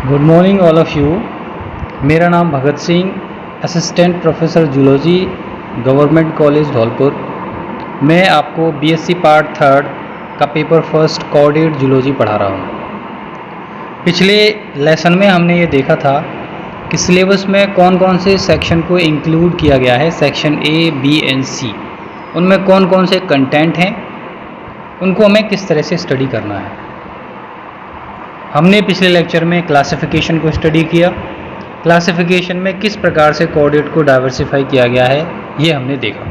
Good morning all of you. मेरा नाम Bhagat Singh, assistant professor zoology, government college Dholpur. मैं आपको बीएससी पार्ट थर्ड का पेपर फर्स्ट कोऑर्डिनेट जूलॉजी पढ़ा रहा हूँ। पिछले लेसन में हमने ये देखा था कि सिलेबस में कौन कौन से सेक्शन को इंक्लूड किया गया है, सेक्शन ए, बी एंड सी। उनमें कौन कौन से कंटेंट हैं, उनको हमें किस तरह से स्टडी करना है। हमने पिछले लेक्चर में क्लासिफिकेशन को स्टडी किया। क्लासिफिकेशन में किस प्रकार से कोऑर्डिनेट को डाइवर्सिफाई किया गया है, ये हमने देखा।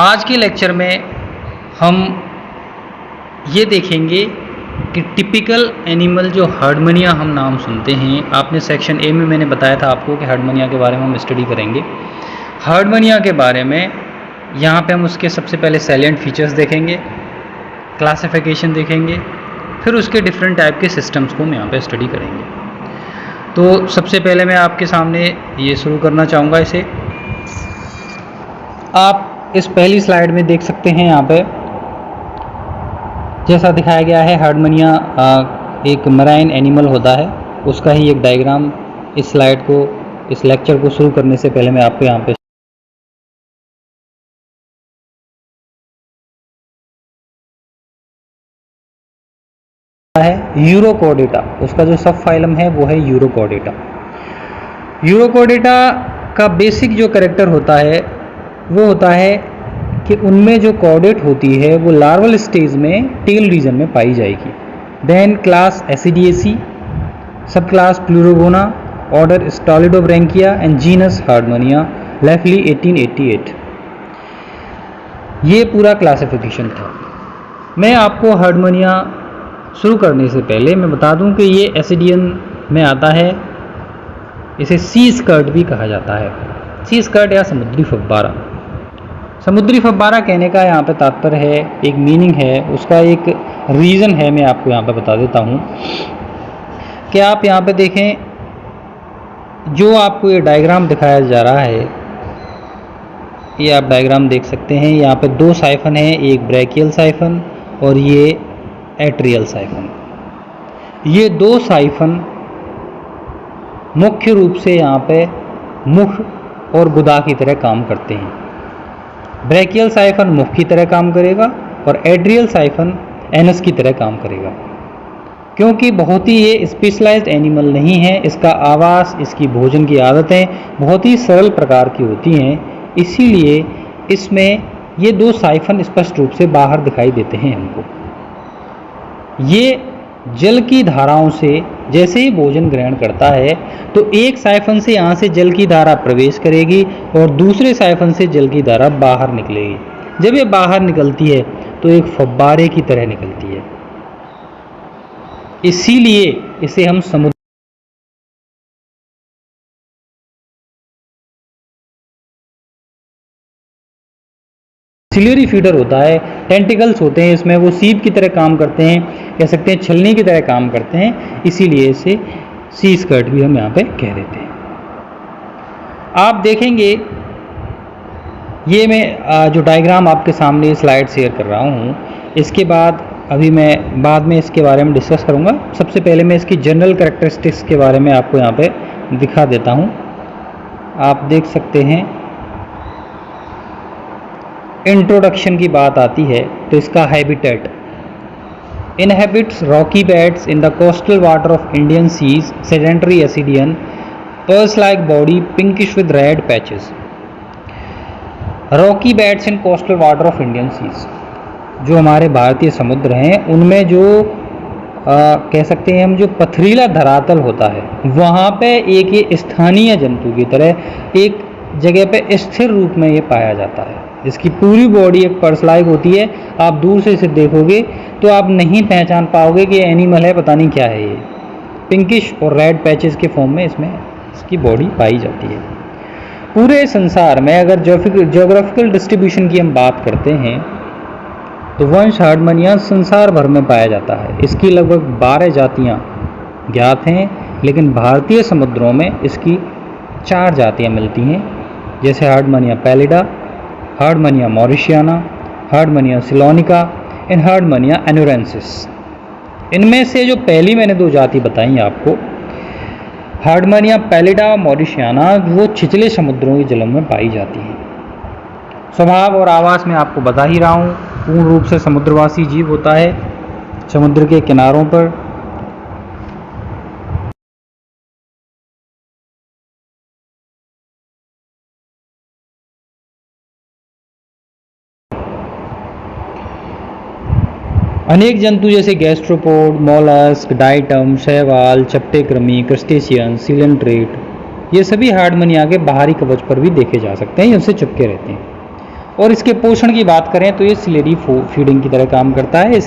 आज के लेक्चर में हम ये देखेंगे कि टिपिकल एनिमल जो हार्डमनिया हम नाम सुनते हैं, आपने सेक्शन ए में मैंने बताया था आपको कि हार्डमनिया के बारे में हम स्टडी करेंगे। हार्डमनिया के बारे में यहाँ पे हम उसके सबसे पहले सैलिएंट फीचर्स देखेंगे, क्लासिफिकेशन देखेंगे, फिर उसके डिफरेंट टाइप के सिस्टम्स को हम यहाँ पे स्टडी करेंगे। तो सबसे पहले मैं आपके सामने ये शुरू करना चाहूँगा। इसे आप इस पहली स्लाइड में देख सकते हैं। यहाँ पे जैसा दिखाया गया है, हार्डमनिया एक मराइन एनिमल होता है, उसका ही एक डायग्राम इस स्लाइड को, इस लेक्चर को शुरू करने से पहले मैं आपको यहाँ पे है यूरोकॉर्डेटा। उसका जो सब फाइलम है वो है यूरोकॉर्डेटा। यूरोकॉर्डेटा का बेसिक जो कैरेक्टर होता है वो होता है कि उनमें जो कॉर्डेट होती है वो लार्वल स्टेज में टेल रीजन में पाई जाएगी। देन क्लास एसिडिएसी, सब क्लास प्लूरोगोना, ऑर्डर स्टॉलिडोब्रैंकिया एंड जीनस हार्डमनिया, लेफली 1888। ये पूरा क्लासिफिकेशन था। मैं आपको हार्डमनिया शुरू करने से पहले मैं बता दूं कि ये एसिडियन में आता है। इसे सी स्कर्ट भी कहा जाता है, सी स्कर्ट या समुद्री फव्वारा। समुद्री फव्वारा कहने का यहाँ पे तात्पर्य है, एक मीनिंग है, उसका एक रीज़न है। मैं आपको यहाँ पे बता देता हूँ कि आप यहाँ पे देखें, जो आपको ये डायग्राम दिखाया जा रहा है, ये आप डायग्राम देख सकते हैं। यहाँ पे दो साइफन है, एक ब्रैकियल साइफन और ये एट्रियल साइफन। ये दो साइफन मुख्य रूप से यहाँ पे मुख और गुदा की तरह काम करते हैं। ब्रैकियल साइफन मुख की तरह काम करेगा और एट्रियल साइफन एनस की तरह काम करेगा। क्योंकि बहुत ही ये स्पेशलाइज्ड एनिमल नहीं है, इसका आवास, इसकी भोजन की आदतें बहुत ही सरल प्रकार की होती हैं, इसीलिए इसमें ये दो साइफन स्पष्ट रूप से बाहर दिखाई देते हैं हमको। ये जल की धाराओं से जैसे ही भोजन ग्रहण करता है तो एक साइफन से यहाँ से जल की धारा प्रवेश करेगी और दूसरे साइफन से जल की धारा बाहर निकलेगी। जब ये बाहर निकलती है तो एक फव्वारे की तरह निकलती है, इसीलिए इसे हम समुद्र सिलियरी फीडर होता है, टेंटिकल्स होते हैं इसमें, वो सीप की तरह काम करते हैं, कह सकते हैं छलनी की तरह काम करते हैं, इसीलिए इसे सी स्कर्ट भी हम यहाँ पे कह देते हैं। आप देखेंगे, ये मैं जो डायग्राम आपके सामने स्लाइड शेयर कर रहा हूँ, इसके बाद अभी मैं बाद में इसके बारे में डिस्कस करूँगा। सबसे पहले मैं इसकी जनरल कैरेक्टरिस्टिक्स के बारे में आपको यहाँ पे दिखा देता हूँ। आप देख सकते हैं, इंट्रोडक्शन की बात आती है तो इसका habitat, inhabits rocky beds in the coastal water of Indian seas, sedentary ascidian, purse like body, pinkish with red patches. Rocky beds in coastal water of Indian seas, जो हमारे भारतीय समुद्र हैं उनमें जो कह सकते हैं हम, जो पथरीला धरातल होता है, वहाँ पे एक ये स्थानीय जंतु की तरह एक जगह पे स्थिर रूप में ये पाया जाता है। इसकी पूरी बॉडी एक पर्स लाइक होती है। आप दूर से इसे देखोगे तो आप नहीं पहचान पाओगे कि एनिमल है, पता नहीं क्या है ये। पिंकिश और रेड पैचेस के फॉर्म में इसमें इसकी बॉडी पाई जाती है। पूरे संसार में अगर ज्योग्राफिकल डिस्ट्रीब्यूशन की हम बात करते हैं तो वंश हार्डमनिया संसार भर में पाया जाता है। इसकी लगभग 12 जातियाँ ज्ञात हैं, लेकिन भारतीय समुद्रों में इसकी 4 जातियाँ मिलती हैं, जैसे हार्डमनिया पैलिडा, हार्डमनिया मॉरिशियाना, हार्डमनिया सिलोनिका एंड हार्डमनिया एनुरेंसिस। इनमें से जो पहली मैंने 2 जाति बताई आपको, हार्डमनिया पैलिडा मॉरिशियाना वो छिछले समुद्रों के जलों में पाई जाती है। स्वभाव और आवास में आपको बता ही रहा हूँ, पूर्ण रूप से समुद्रवासी जीव होता है समुद्र के किनारों पर। अनेक जंतु जैसे गैस्ट्रोपोड, मोलस्क, डाइटम, शैवाल, चपटे कृमि, क्रस्टेशियन, सीलेंट्रेट, ये सभी हार्डमनिया के बाहरी कवच पर भी देखे जा सकते हैं, इनसे चिपके रहते हैं। और इसके पोषण की बात करें तो ये सिलेरी फीडिंग की तरह काम करता है।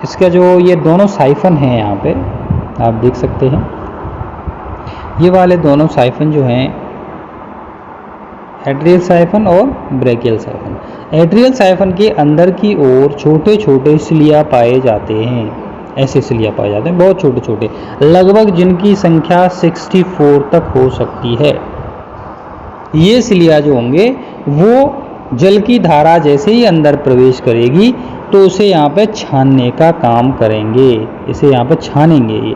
इसका जो ये दोनों साइफन हैं यहाँ पे आप देख सकते हैं, ये वाले दोनों साइफन जो हैं एट्रियल साइफन और ब्रैकियल साइफन। एट्रियल साइफन के अंदर की ओर छोटे छोटे सिलिया पाए जाते हैं, ऐसे सिलिया पाए जाते हैं बहुत छोटे छोटे, लगभग जिनकी संख्या 64 तक हो सकती है। ये सिलिया जो होंगे वो जल की धारा जैसे ही अंदर प्रवेश करेगी तो उसे यहाँ पे छानने का काम करेंगे, इसे यहाँ पे छानेंगे। ये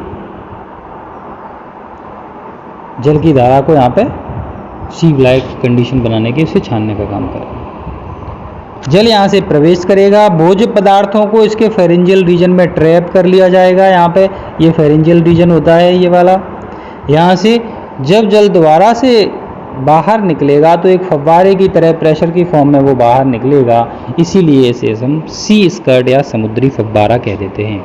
जल की धारा को यहाँ पे सीव लाइक कंडीशन बनाने के इसे छानने का काम करेंगे। जल यहाँ से प्रवेश करेगा, भोज्य पदार्थों को इसके फेरेंजियल रीजन में ट्रैप कर लिया जाएगा। यहाँ पे ये फेरेंजियल रीजन होता है ये वाला। यहाँ से जब जल दोबारा से बाहर निकलेगा तो एक फव्वारे की तरह प्रेशर की फॉर्म में वो बाहर निकलेगा, इसीलिए इसे हम सी स्कर्ट या समुद्री फव्वारा कह देते हैं।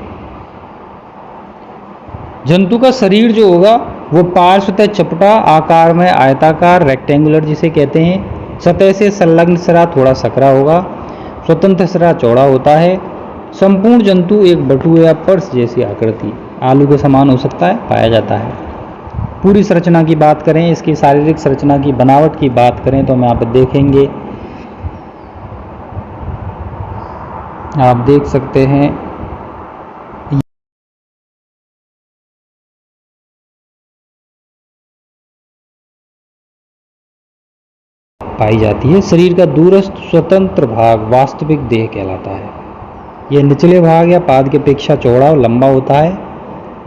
जंतु का शरीर जो होगा वो पार्श्वतः चपटा, आकार में आयताकार, रेक्टेंगुलर जिसे कहते हैं। सतह से संलग्न सिरा थोड़ा सकरा होगा, स्वतंत्र सिरा चौड़ा होता है। संपूर्ण जंतु एक बटुए या पर्स जैसी आकृति आलू के समान हो सकता है, पाया जाता है। पूरी संरचना की बात करें, इसकी शारीरिक संरचना की बनावट की बात करें तो हम यहाँ पर देखेंगे, आप देख सकते हैं पाई जाती है। शरीर का दूरस्थ स्वतंत्र भाग वास्तविक देह कहलाता है। यह निचले भाग या पाद की अपेक्षा चौड़ा और लंबा होता है।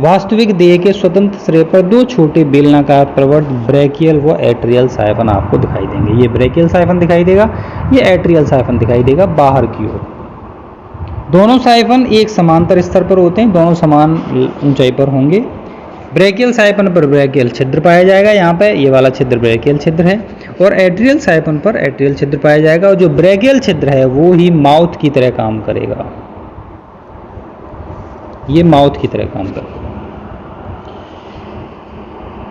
वास्तविक देह के स्वतंत्र सिरे पर दो छोटे बेलनाकार प्रवर्त ब्रैकियल व एट्रियल साइफन आपको दिखाई देंगे। ये ब्रैकियल साइफन दिखाई देगा, ये एट्रियल साइफन दिखाई देगा बाहर की ओर। दोनों साइफन एक समांतर स्तर पर होते हैं, दोनों समान ऊंचाई पर होंगे। ब्रैकियल साइफन पर ब्रैकियल छिद्र पाया जाएगा, यहाँ पे ये वाला छिद्र ब्रैकियल छिद्र है, और एट्रियल साइफन पर एट्रियल छिद्र पाया जाएगा। और जो ब्रैकियल छिद्र है वो ही माउथ की तरह काम करेगा, ये माउथ की तरह काम करेगा।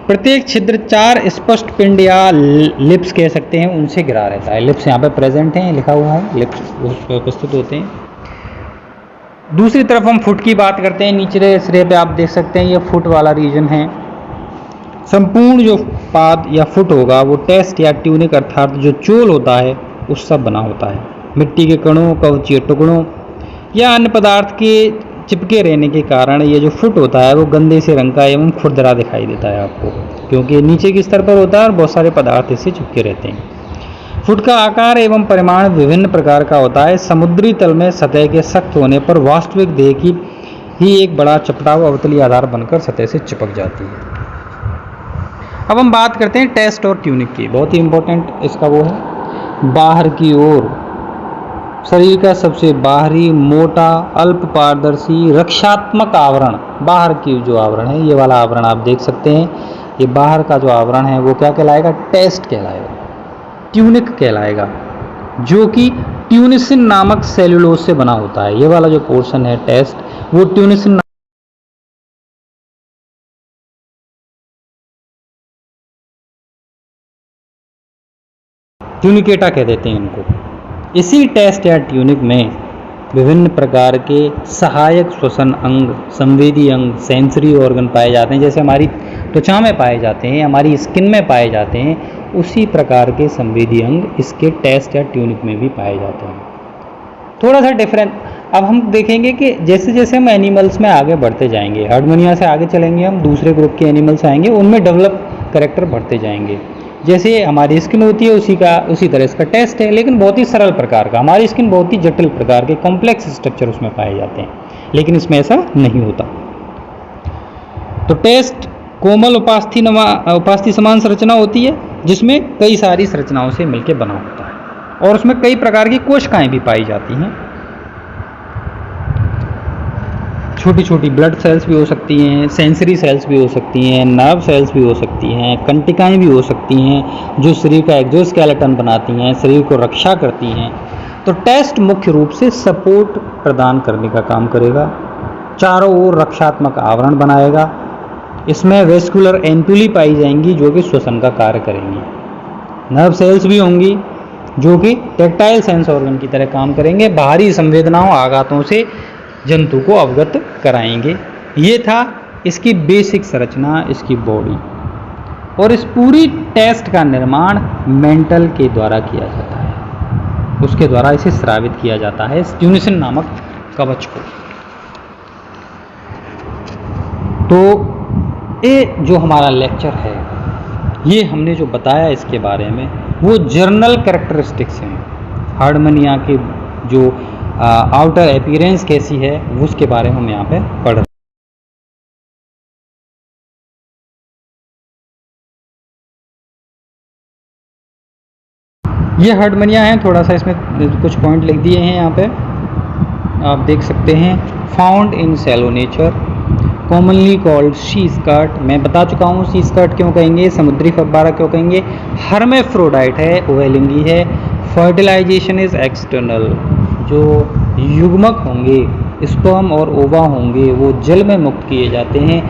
प्रत्येक छिद्र 4 स्पष्ट पिंड या लिप्स कह सकते हैं उनसे घिरा रहता है। लिप्स यहाँ पे प्रेजेंट हैं, लिखा हुआ है, लिप्स उस पर उपस्थित होते हैं। दूसरी तरफ हम फुट की बात करते हैं। निचले सिरे पे आप देख सकते हैं ये फुट वाला रीजन है। संपूर्ण जो पाद या फुट होगा वो टेस्ट या ट्यूनिक अर्थात जो चोल होता है उससे बना होता है। मिट्टी के कणों, कवचीय टुकड़ों या अन्य पदार्थ के चिपके रहने के कारण ये जो फुट होता है वो गंदे से रंग का एवं खुरदरा दिखाई देता है आपको, क्योंकि नीचे के स्तर पर होता है और बहुत सारे पदार्थ इससे चिपके रहते हैं। फुट का आकार एवं परिमाण विभिन्न प्रकार का होता है। समुद्री तल में सतह के सख्त होने पर वास्तविक देह की ही एक बड़ा चपटाव अवतलीय आधार बनकर सतह से चिपक जाती है। अब हम बात करते हैं टेस्ट और ट्यूनिक की। बहुत ही इंपॉर्टेंट इसका वो है, बाहर की ओर शरीर का सबसे बाहरी मोटा अल्प पारदर्शी रक्षात्मक आवरण, बाहर की जो आवरण है ये वाला आवरण आप देख सकते हैं। ये बाहर का जो आवरण है वो क्या कहलाएगा? टेस्ट कहलाएगा, ट्यूनिक कहलाएगा, जो कि ट्यूनिसिन नामक सेलुलोज से बना होता है। ये वाला जो पोर्शन है टेस्ट वो ट्यूनिसिन ट्यूनिकेटा कह देते हैं इनको। इसी टेस्ट या ट्यूनिक में विभिन्न प्रकार के सहायक श्वसन अंग, संवेदी अंग, सेंसरी ऑर्गन पाए जाते हैं। जैसे हमारी त्वचा में पाए जाते हैं, हमारी स्किन में पाए जाते हैं, उसी प्रकार के संवेदी अंग इसके टेस्ट या ट्यूनिक में भी पाए जाते हैं। थोड़ा सा डिफरेंट अब हम देखेंगे कि जैसे जैसे हम एनिमल्स में आगे बढ़ते जाएंगे, हार्डमोनिया से आगे चलेंगे, हम दूसरे ग्रुप के एनिमल्स आएंगे, उनमें डेवलप कैरेक्टर बढ़ते जाएंगे। जैसे हमारी स्किन होती है उसी तरह इसका टेस्ट है, लेकिन बहुत ही सरल प्रकार का। हमारी स्किन बहुत ही जटिल प्रकार के कॉम्प्लेक्स स्ट्रक्चर उसमें पाए जाते हैं, लेकिन इसमें ऐसा नहीं होता। तो टेस्ट कोमल उपास्थि समान संरचना होती है जिसमें कई सारी संरचनाओं से मिलकर बना होता है और उसमें कई प्रकार की कोशिकाएं भी पाई जाती हैं। छोटी छोटी ब्लड सेल्स भी हो सकती हैं, सेंसरी सेल्स भी हो सकती हैं, नर्व सेल्स भी हो सकती हैं, कंटिकाएं भी हो सकती हैं जो शरीर का एक्सोस्केलेटन बनाती हैं, शरीर को रक्षा करती हैं। तो टेस्ट मुख्य रूप से सपोर्ट प्रदान करने का काम करेगा, चारों ओर रक्षात्मक आवरण बनाएगा। इसमें वेस्कुलर एम्पुली पाई जाएंगी जो कि श्वसन का कार्य करेंगी। नर्व सेल्स भी होंगी जो कि टैक्टाइल सेंस ऑर्गन की तरह काम करेंगे, बाहरी संवेदनाओं आघातों से जंतु को अवगत कराएंगे। ये था इसकी बेसिक संरचना, इसकी बॉडी। और इस पूरी टेस्ट का निर्माण मेंटल के द्वारा किया जाता है, उसके द्वारा इसे स्रावित किया जाता है ट्यूनिसन नामक कवच को। तो ये जो हमारा लेक्चर है, ये हमने जो बताया इसके बारे में, वो जर्नल कैरेक्टरिस्टिक्स हैं। हार्डमनिया के जो आउटर अपीयरेंस कैसी है उसके बारे में हम यहाँ पे पढ़ रहे हैं। ये हार्डमनिया है, थोड़ा सा इसमें कुछ पॉइंट लिख दिए हैं यहाँ पे, आप देख सकते हैं। Found in shallow nature, commonly called sea squirt. मैं बता चुका हूँ सी स्कर्ट क्यों कहेंगे, समुद्री फव्वारा क्यों कहेंगे। हर्मेफ्रोडाइट है, उभयलिंगी है। फर्टिलाइजेशन इज एक्सटर्नल, जो युग्मक होंगे, स्पर्म और ओवा होंगे, वो जल में मुक्त किए जाते हैं।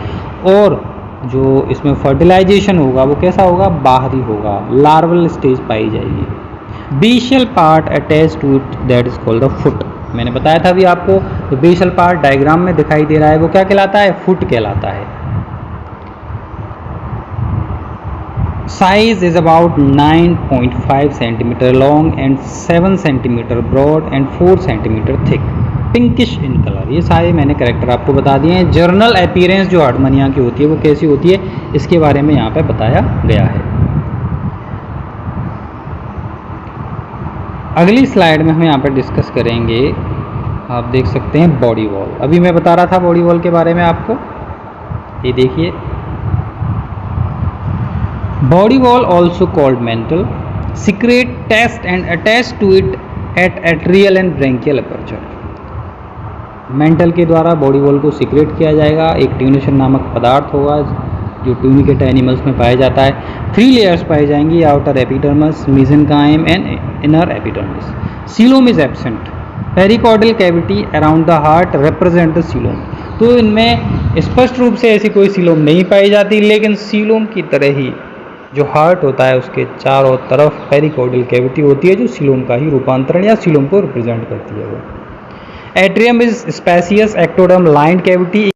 और जो इसमें फर्टिलाइजेशन होगा वो कैसा होगा, बाहरी होगा, लार्वल स्टेज पाई जाएगी। Basal part attach to it that is called the foot. मैंने बताया था अभी आपको, तो बेसल पार्ट डायग्राम में दिखाई दे रहा है, वो क्या कहलाता है, फुट कहलाता है। Size is about 9.5 centimetre long and 7 centimetre broad and 4 centimetre thick, pinkish in colour. ये सारे मैंने कैरेक्टर आपको बता दिए हैं। जर्नल अपीयरेंस जो हार्डमनिया की होती है वो कैसी होती है, इसके बारे में यहाँ पे बताया गया है। अगली स्लाइड में हम यहाँ पर डिस्कस करेंगे, आप देख सकते हैं बॉडी वॉल। अभी मैं बता रहा था बॉडी वॉल के बारे में आपको, ये देखिए। Body wall also called mantle, secret test and attach to it at atrial and branchial aperture. Mantle के द्वारा बॉडी वॉल को सिक्रेट किया जाएगा। एक ट्यूनिशन नामक पदार्थ होगा जो ट्यूनिकेट एनिमल्स में पाया जाता है। 3 लेयर्स पाई जाएंगी, outer epidermis, mesenchyme and inner epidermis. Coelom is absent. Pericardial cavity around the heart represent the coelom. तो इनमें स्पष्ट रूप से ऐसी कोई सीलोम नहीं पाई जाती, लेकिन सीलोम की तरह ही जो हार्ट होता है उसके चारों तरफ पेरिकॉर्डियल कैविटी होती है जो सीलोम का ही रूपांतरण या सीलोम को रिप्रेजेंट करती है। वो atrium is spacious ectoderm lined cavity.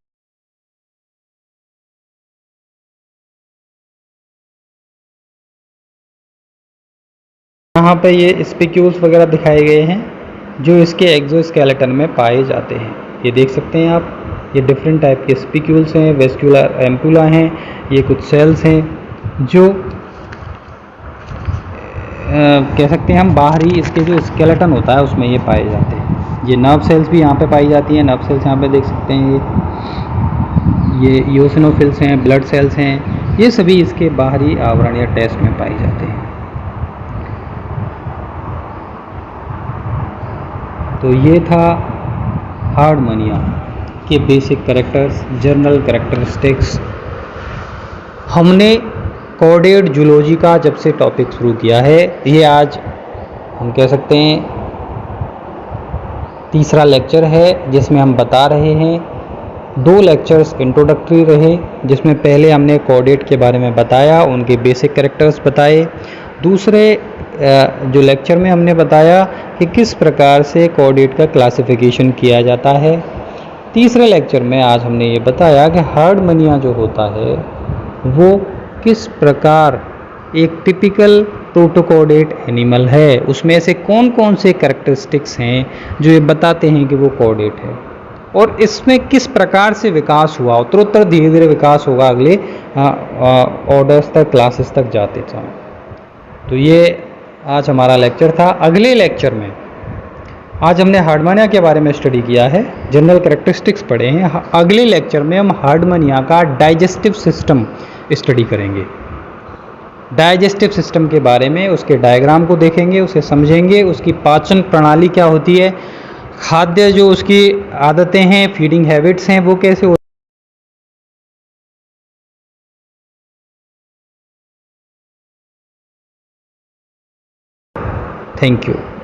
यहाँ पे ये स्पिक्यूल्स वगैरह दिखाए गए हैं जो इसके एक्सोस्केलेटन में पाए जाते हैं। ये देख सकते हैं आप, ये डिफरेंट टाइप के स्पिक्यूल्स हैं, वेस्कुलर एम्पुला हैं, ये कुछ सेल्स हैं जो कह सकते हैं हम बाहरी इसके जो स्केलेटन होता है उसमें ये पाए जाते हैं। ये नर्व सेल्स भी यहाँ पे पाई जाती हैं। नर्व सेल्स यहाँ पे देख सकते हैं, ये ईओसिनोफिल्स हैं, ब्लड सेल्स हैं, ये सभी इसके बाहरी आवरण या टेस्ट में पाए जाते हैं। तो ये था हार्डमनिया के बेसिक कैरेक्टर्स, जर्नल कैरेक्टरिस्टिक्स। हमने कॉर्डेड जूलॉजी का जब से टॉपिक शुरू किया है, ये आज हम कह सकते हैं तीसरा लेक्चर है जिसमें हम बता रहे हैं। 2 लेक्चर्स इंट्रोडक्टरी रहे जिसमें पहले हमने कॉर्डेट के बारे में बताया, उनके बेसिक कैरेक्टर्स बताए। दूसरे जो लेक्चर में हमने बताया कि किस प्रकार से कॉर्डेट का क्लासिफिकेशन किया जाता है। तीसरे लेक्चर में आज हमने ये बताया कि हार्डमनिया जो होता है वो किस प्रकार एक टिपिकल प्रोटोकॉर्डेट एनिमल है, उसमें ऐसे कौन कौन से कैरेक्टरिस्टिक्स हैं जो ये बताते हैं कि वो कॉर्डेट है, और इसमें किस प्रकार से विकास हुआ, उत्तरोत्तर धीरे धीरे विकास होगा अगले ऑर्डर्स तक, क्लासेस तक जाते समय। तो ये आज हमारा लेक्चर था। अगले लेक्चर में आज हमने हार्डमानिया के बारे में स्टडी किया है, जनरल कैरेक्टरिस्टिक्स पढ़े हैं। अगले लेक्चर में हम हार्डमानिया का डाइजेस्टिव सिस्टम स्टडी करेंगे। डाइजेस्टिव सिस्टम के बारे में उसके डायग्राम को देखेंगे, उसे समझेंगे, उसकी पाचन प्रणाली क्या होती है, खाद्य जो उसकी आदतें हैं, फीडिंग हैबिट्स हैं, वो कैसे होती हैं। Thank you.